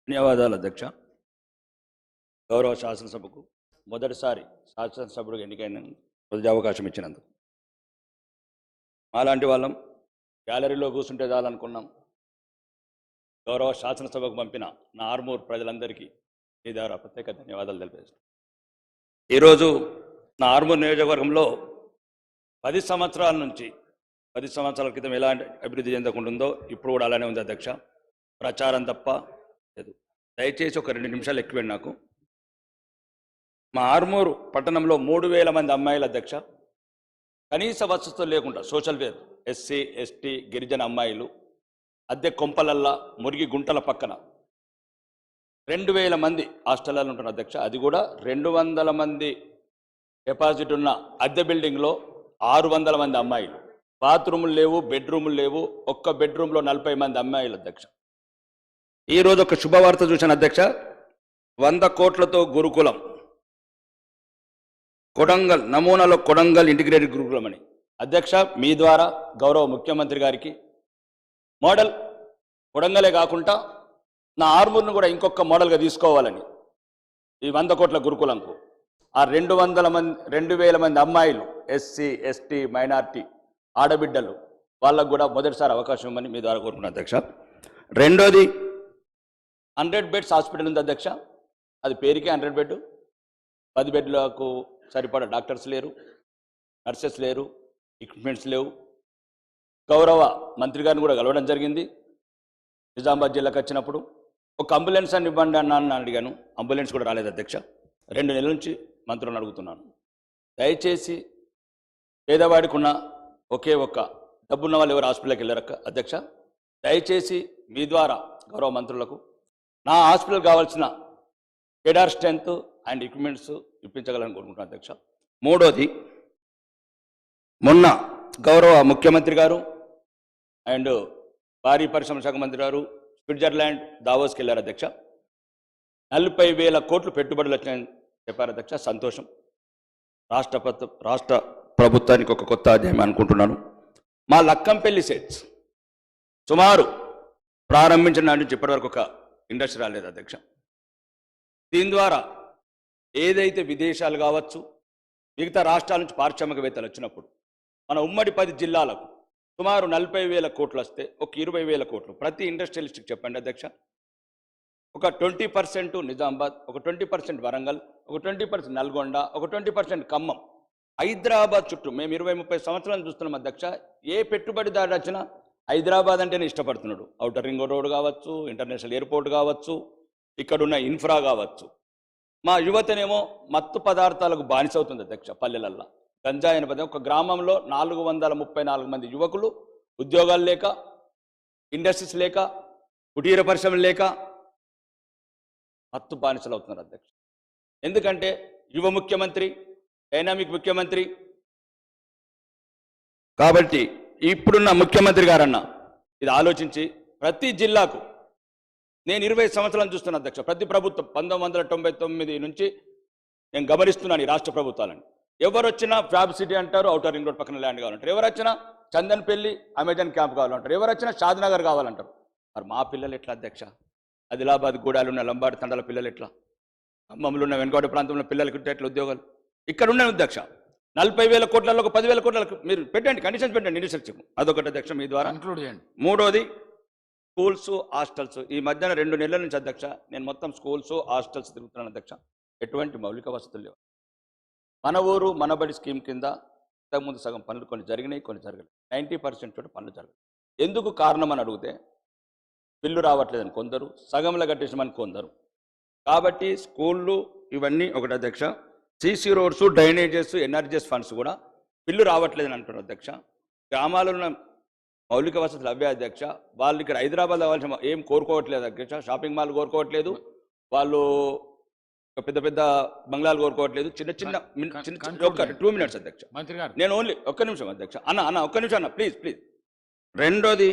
ధన్యవాదాలు అధ్యక్ష. గౌరవ శాసనసభకు మొదటిసారి శాసనసభ్యుడికి ఎన్నికైన మొదటి అవకాశం ఇచ్చినందుకు మాలాంటి వాళ్ళం గ్యాలరీలో కూర్చుంటే చాలనుకున్నాం. గౌరవ శాసనసభకు పంపిన నా ఆర్మూర్ ప్రజలందరికీ ఈ ద్వారా ప్రత్యేక ధన్యవాదాలు తెలిపేస్తాను. ఈరోజు నా ఆర్మూర్ నియోజకవర్గంలో 10 సంవత్సరాల నుంచి 10 సంవత్సరాల క్రితం ఎలాంటి అభివృద్ధి చెందకుంటుందో ఇప్పుడు కూడా అలానే ఉంది అధ్యక్ష. ప్రచారం తప్ప లేదు. దయచేసి ఒక 2 నిమిషాలు ఎక్కువండి నాకు. మా ఆర్మూరు పట్టణంలో 3000 మంది అమ్మాయిల అధ్యక్ష కనీస వసతులు లేకుండా సోషల్ వేర్ ఎస్సీ ఎస్టీ గిరిజన అమ్మాయిలు అద్దె కొంపలల్లా మురిగి గుంటల పక్కన 2000 మంది హాస్టల్లో ఉంటున్న అధ్యక్ష. అది కూడా 200 మంది డిపాజిట్ ఉన్న అద్దె బిల్డింగ్లో 600 మంది అమ్మాయిలు. బాత్రూములు లేవు, బెడ్రూములు లేవు. ఒక్క బెడ్రూమ్లో 40 మంది అమ్మాయిలు అధ్యక్ష. ఈరోజు ఒక శుభవార్త చూశాను అధ్యక్ష. 100 కోట్లతో గురుకులం కొడంగల్ నమూనాలో కొడంగల్ ఇంటిగ్రేటెడ్ గురుకులం అని అధ్యక్ష మీ ద్వారా గౌరవ ముఖ్యమంత్రి గారికి మోడల్ కొడంగలే కాకుండా నా ఆర్మూర్ను కూడా ఇంకొక మోడల్గా తీసుకోవాలని ఈ 100 కోట్ల గురుకులంకు ఆ 200 మంది అమ్మాయిలు ఎస్సీ ఎస్టీ మైనార్టీ ఆడబిడ్డలు వాళ్ళకు కూడా మొదటిసారి అవకాశం ఇవ్వమని మీ ద్వారా కోరుకున్నాను అధ్యక్ష. రెండోది 100 బెడ్స్ హాస్పిటల్ ఉంది అధ్యక్ష. అది పేరుకే 100 బెడ్. 10 బెడ్లకు సరిపడా డాక్టర్స్ లేరు, నర్సెస్ లేరు, ఎక్విప్మెంట్స్ లేవు. గౌరవ మంత్రి గారిని కూడా కలవడం జరిగింది. నిజామాబాద్ జిల్లాకు వచ్చినప్పుడు ఒక అంబులెన్స్ అని ఇవ్వండి అన్న అడిగాను. అంబులెన్స్ కూడా రాలేదు అధ్యక్ష. 2 నెలల నుంచి మంత్రులను అడుగుతున్నాను. దయచేసి పేదవాడికి ఉన్న ఒకే ఒక్క డబ్బున్న వాళ్ళు ఎవరు హాస్పిటల్కి వెళ్ళారక్క అధ్యక్ష. దయచేసి మీ ద్వారా గౌరవ మంత్రులకు నా హాస్పిటల్ కావాల్సిన కేడార్ స్ట్రెంత్ అండ్ ఎక్విప్మెంట్స్ ఇప్పించగలని కోరుకుంటున్నాను అధ్యక్ష. మూడోది, మొన్న గౌరవ ముఖ్యమంత్రి గారు అండ్ భారీ పరిశ్రమ శాఖ మంత్రి గారు స్విట్జర్లాండ్ దావోస్కి వెళ్ళారు అధ్యక్ష. 40,000 కోట్లు పెట్టుబడులు వచ్చాయని చెప్పారు అధ్యక్ష. సంతోషం. రాష్ట్ర ప్రభుత్వానికి ఒక కొత్త అధ్యాయం అనుకుంటున్నాను. మా లక్కంపల్లి సెట్స్ సుమారు ప్రారంభించిన నాటి నుంచి ఇప్పటివరకు ఒక ఇండస్ట్రీ రాలేదు అధ్యక్ష. దీని ద్వారా ఏదైతే విదేశాలు కావచ్చు, మిగతా రాష్ట్రాల నుంచి పారిశ్రామికవేత్తలు వచ్చినప్పుడు మన ఉమ్మడి 10 జిల్లాలకు సుమారు 40,000 కోట్లు వస్తే ఒక 20,000 కోట్లు ప్రతి ఇండస్ట్రియలిస్ట్కి చెప్పండి అధ్యక్ష. ఒక 20% నిజామాబాద్, ఒక 20% వరంగల్, ఒక 20% నల్గొండ, ఒక 20% ఖమ్మం, హైదరాబాద్ చుట్టూ మేము 20-30 సంవత్సరాలు చూస్తున్నాం అధ్యక్ష. ఏ పెట్టుబడిదారు వచ్చినా హైదరాబాద్ అంటేనే ఇష్టపడుతున్నాడు. ఔటర్ రింగ్ రోడ్ కావచ్చు, ఇంటర్నేషనల్ ఎయిర్పోర్ట్ కావచ్చు, ఇక్కడున్న ఇన్ఫ్రా కావచ్చు. మా యువతనేమో మత్తు పదార్థాలకు బానిసవుతుంది అధ్యక్ష. పల్లెలల్లో గంజాయి అనే పదం. ఒక గ్రామంలో 434 మంది యువకులు ఉద్యోగాలు లేక, ఇండస్ట్రీస్ లేక, కుటీర పరిశ్రమలు లేక మత్తు బానిసలు అవుతున్నారు అధ్యక్ష. ఎందుకంటే యువ ముఖ్యమంత్రి, డైనామిక్ ముఖ్యమంత్రి. కాబట్టి ఇప్పుడున్న ముఖ్యమంత్రి గారన్న ఇది ఆలోచించి ప్రతి జిల్లాకు, నేను 20 సంవత్సరాలు చూస్తున్నా అధ్యక్ష. ప్రతి ప్రభుత్వం 1999 నుంచి నేను గమనిస్తున్నాను ఈ రాష్ట్ర ప్రభుత్వాలని. ఎవరు వచ్చినా ఫ్యాబ్ సిటీ అంటారు, ఔటర్ రింగ్ రోడ్ పక్కన ల్యాండ్ కావాలంటారు. ఎవరు వచ్చినా చందన్పల్లి అమెజాన్ క్యాంప్ కావాలంటారు. ఎవరు వచ్చినా షాద్నగర్ కావాలంటారు. మరి మా పిల్లలు ఎట్లా అధ్యక్ష? ఆదిలాబాద్ గూడాలు ఉన్న లంబాడి తండాల పిల్లలు ఎట్లా? ఖమ్మంలో ఉన్న వెనుకబడి ప్రాంతంలో పిల్లలకి ఎట్లా ఉద్యోగాలు? ఇక్కడ ఉన్న అధ్యక్ష 40,000 కోట్లలో ఒక 10,000 కోట్లకు మీరు పెట్టండి, కండిషన్స్ పెట్టండి ఇండస్ట్రీ. అదొకటి అధ్యక్ష మీ ద్వారా ఇంక్లూడ్ చేయండి. మూడోది, స్కూల్స్ హాస్టల్స్. ఈ మధ్యన 2 నెలల నుంచి అధ్యక్ష నేను మొత్తం స్కూల్స్ హాస్టల్స్ తిరుగుతున్నాను అధ్యక్ష. ఎటువంటి మౌలిక వసతులు లేవు. మన ఊరు మనబడి స్కీమ్ కింద ఇంతకుముందు సగం పనులు కొన్ని జరిగినాయి, కొన్ని జరగలేదు. 90% చోట పనులు జరగలేదు. ఎందుకు కారణం అని అడిగితే బిల్లు రావట్లేదని కొందరు, సగంలో కట్టేసామని కొందరు. కాబట్టి స్కూళ్ళు ఇవన్నీ ఒకటి అధ్యక్ష. CC roads, drainages, NREGS funds కూడా బిల్లు రావట్లేదని అంటున్నారు అధ్యక్ష. గ్రామాల్లో ఉన్న మౌలిక వసతులు అవే అధ్యక్ష. వాళ్ళు ఇక్కడ హైదరాబాద్ అవ్వాల్సిన ఏం కోరుకోవట్లేదు అధ్యక్ష. షాపింగ్ మాల్ కోరుకోవట్లేదు, వాళ్ళు పెద్ద పెద్ద బంగ్లాలు కోరుకోవట్లేదు. చిన్న 2 మినిట్స్ అధ్యక్ష. నేను ఓన్లీ ఒక్క నిమిషం అధ్యక్ష. ఒక్క నిమిషం అన్న ప్లీజ్. రెండోది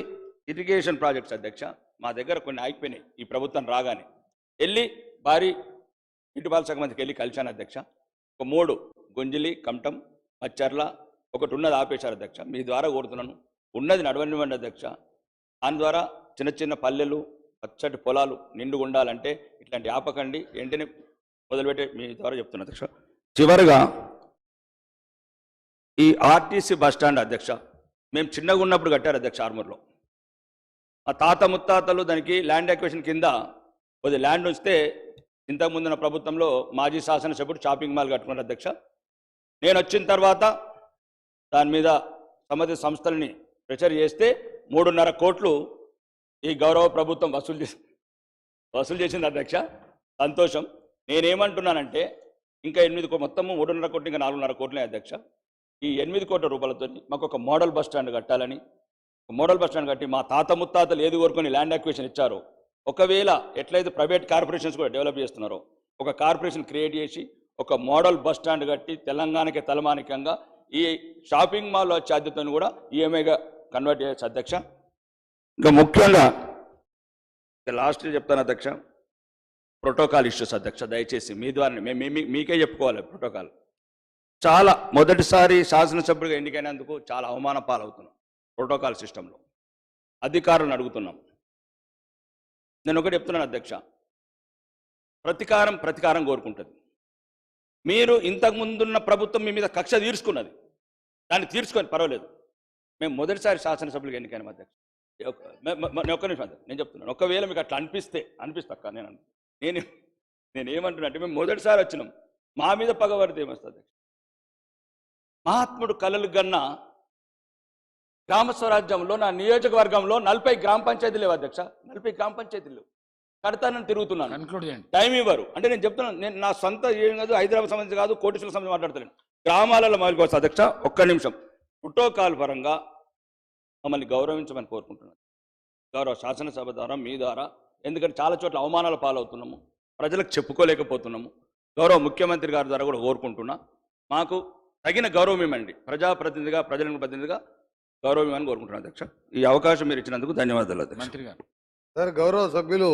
ఇరిగేషన్ ప్రాజెక్ట్స్ అధ్యక్ష. మా దగ్గర కొన్ని ఆగిపోయినాయి. ఈ ప్రభుత్వం రాగానే వెళ్ళి భారీ ఇంటిపాల శాఖ మంత్రికి వెళ్ళి కలిశాను అధ్యక్ష. ఒక 3 గుంజిలి, కమటం, మచ్చర్ల ఒకటి ఉన్నది ఆపేశారు అధ్యక్ష. మీ ద్వారా కోరుతున్నాను ఉన్నది నడవనివ్వండి అధ్యక్ష. దాని ద్వారా చిన్న చిన్న పల్లెలు, పచ్చటి పొలాలు నిండుగా ఉండాలంటే ఇట్లాంటి ఆపకండి, వెంటనే మొదలుపెట్టే మీ ద్వారా చెప్తున్నా అధ్యక్ష. చివరిగా ఈ ఆర్టీసీ బస్టాండ్ అధ్యక్ష, మేము చిన్నగా ఉన్నప్పుడు కట్టారు అధ్యక్ష ఆర్మూర్లో. మా తాత ముత్తాతలు దానికి ల్యాండ్ ఎక్వేషన్ కింద కొద్ది ల్యాండ్ ఉంచితే ఇంతకుముందున్న ప్రభుత్వంలో మాజీ శాసనసభ్యుడు షాపింగ్ మాల్ కట్టుకున్నారు అధ్యక్ష. నేను వచ్చిన తర్వాత దాని మీద సంబంధిత సంస్థలని ప్రెషర్ చేస్తే 3.5 కోట్లు ఈ గౌరవ ప్రభుత్వం వసూలు చేసింది అధ్యక్ష. సంతోషం. నేనేమంటున్నానంటే ఇంకా 8 మొత్తము 3.5 కోట్లు, ఇంకా 4.5 కోట్లే అధ్యక్ష. ఈ 8 కోట్ల రూపాయలతో మాకు ఒక మోడల్ బస్ స్టాండ్ కట్టాలని, మోడల్ బస్ స్టాండ్ కట్టి మా తాత ముత్తాతలు ఏది కోరుకొని ల్యాండ్ అక్విజిషన్ ఇచ్చారో, ఒకవేళ ఎట్లయితే ప్రైవేట్ కార్పొరేషన్స్ కూడా డెవలప్ చేస్తున్నారో ఒక కార్పొరేషన్ క్రియేట్ చేసి ఒక మోడల్ బస్ స్టాండ్ కట్టి తెలంగాణకి తలమానికంగా ఈ షాపింగ్ మాల్ ఛార్జీతో కూడా ఈఎంఐగా కన్వర్ట్ చేయొచ్చు అధ్యక్ష. ఇంకా ముఖ్యంగా లాస్ట్ చెప్తాను అధ్యక్ష, ప్రోటోకాల్ ఇష్యూస్ అధ్యక్ష. దయచేసి మీ ద్వారా మీకే చెప్పుకోవాలి. ప్రోటోకాల్ చాలా మొదటిసారి శాసనసభ్యుడిగా ఎన్నికైనందుకు చాలా అవమాన పాలవుతున్నాం. ప్రోటోకాల్ సిస్టంలో అధికారులను అడుగుతున్నాం. నేను ఒకటి చెప్తున్నాను అధ్యక్ష, ప్రతీకారం కోరుకుంటుంది. మీరు ఇంతకుముందున్న ప్రభుత్వం మీ మీద కక్ష తీర్చుకున్నది, దాన్ని తీర్చుకొని పర్వాలేదు. మేము మొదటిసారి శాసనసభ్యులుగా ఎన్నికైన అధ్యక్ష. ఒక్క నిమిషం అధ్యక్ష, నేను చెప్తున్నాను. ఒకవేళ మీకు అట్లా అనిపిస్తా నేను ఏమంటున్నా అంటే, మేము మొదటిసారి వచ్చినాం, మా మీద పగబడితే ఏమొస్తుంది అధ్యక్ష? మహాత్ముడు కలలు గన్న గ్రామ స్వరాజ్యంలో నా నియోజకవర్గంలో 40 గ్రామ పంచాయతీలు లేవు అధ్యక్ష. 40 గ్రామ పంచాయతీలు లేవు. కడతానని తిరుగుతున్నాను, టైం ఇవ్వరు. అంటే నేను చెప్తున్నాను, నేను నా సొంత ఏం కాదు, హైదరాబాద్ సంబంధించి కాదు, కోటేశ్వర సంబంధించి మాట్లాడతాను. గ్రామాలలో మొదలుకు వస్తా అధ్యక్ష. ఒక్క నిమిషం. ప్రోటోకాల్ పరంగా మమ్మల్ని గౌరవించమని కోరుకుంటున్నాను, గౌరవ శాసనసభ ద్వారా, మీ ద్వారా. ఎందుకంటే చాలా చోట్ల అవమానాల పాలవుతున్నాము, ప్రజలకు చెప్పుకోలేకపోతున్నాము. గౌరవ ముఖ్యమంత్రి గారి ద్వారా కూడా కోరుకుంటున్నా, మాకు తగిన గౌరవం ఇవ్వండి. ప్రజాప్రతినిధిగా, ప్రజల ప్రతినిధిగా గౌరవం ఇవ్వని కోరుకుంటున్నాను అధ్యక్ష. ఈ అవకాశం మీరు ఇచ్చినందుకు ధన్యవాదాలు అధ్యక్ష. మంత్రి గారు. సార్, గౌరవ సభ్యులు